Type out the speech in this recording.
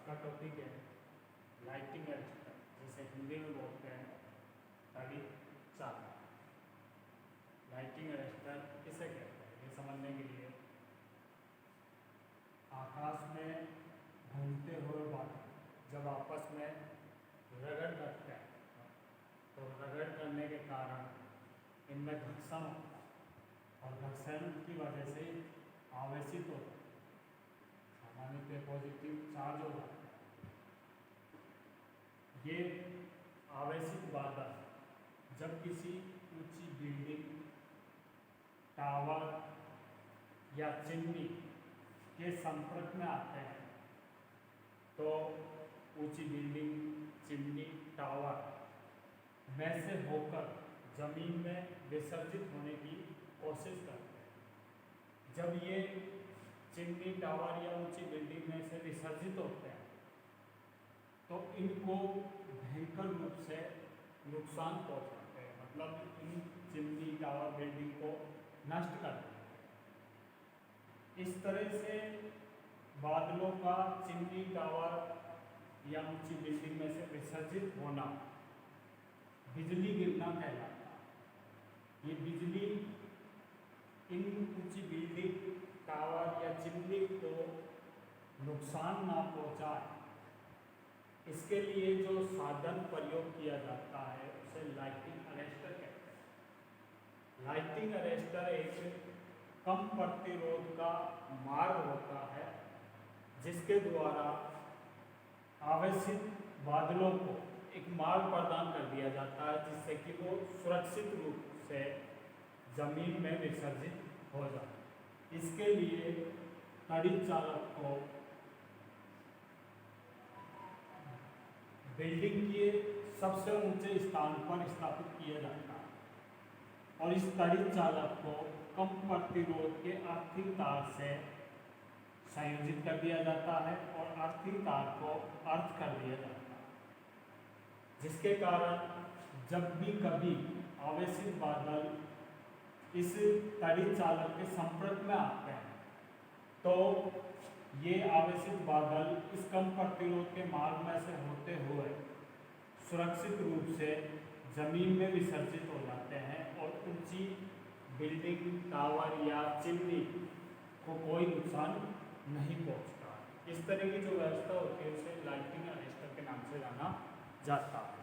का टॉपिक है lighting arrester, जिसे हिंदी में बोलते हैं तड़ी चालक। लाइटिंग अरेस्टर किसे कहते हैं ये समझने के लिए आकाश में घूमते हुए बादल जब आपस में रगड़ करते हैं तो रगड़ करने के कारण इनमें घर्षण होता है और घर्षण की वजह से आवेशित होता है, सामान्यतः पॉजिटिव चार्ज हो जाता है। ये आवेशित बादल जब किसी ऊंची बिल्डिंग, टावर या चिमनी के संपर्क में आते हैं तो ऊंची बिल्डिंग, चिमनी, टावर में से होकर जमीन में विसर्जित होने की कोशिश करते हैं। जब ये चिमनी, टावर या ऊंची बिल्डिंग में से विसर्जित होते हैं तो इनको भयंकर रूप से नुकसान पहुंचाते हैं, मतलब इन चिमनी, टावर, बिल्डिंग को नष्ट कर देते हैं। इस तरह से बादलों का चिमनी, टावर या ऊंची बिल्डिंग में से विसर्जित होना बिजली गिरना कहलाता है। ये बिजली इन ऊंची बिल्डिंग, टावर या चिमनी को नुकसान ना पहुंचाए, इसके लिए जो साधन प्रयोग किया जाता है उसे लाइटिंग अरेस्टर कहते हैं। लाइटिंग अरेस्टर एक कम प्रतिरोध का मार्ग होता है जिसके द्वारा आवेशित बादलों को एक मार्ग प्रदान कर दिया जाता है जिससे कि वो सुरक्षित रूप से जमीन में विसर्जित हो जाए। इसके लिए तड़ी चालक को बिल्डिंग के सबसे ऊंचे स्थान पर स्थापित किया जाता है और इस तड़ी चालक को कम प्रतिरोध के अर्थिंग तार से संयोजित कर दिया जाता है और अर्थिंग तार को अर्थ कर दिया जाता है, जिसके कारण जब भी कभी आवेशित बादल इस तड़ी चालक के संपर्क में आते हैं तो ये आवेशित बादल इस कम प्रतिरोध के मार्ग में से होते हुए सुरक्षित रूप से जमीन में विसर्जित हो जाते हैं और ऊंची बिल्डिंग, टावर या चिमनी को कोई नुकसान नहीं पहुंचता। इस तरह की जो व्यवस्था होती है उसे लाइटिंग अरेस्टर के नाम से जाना जाता है।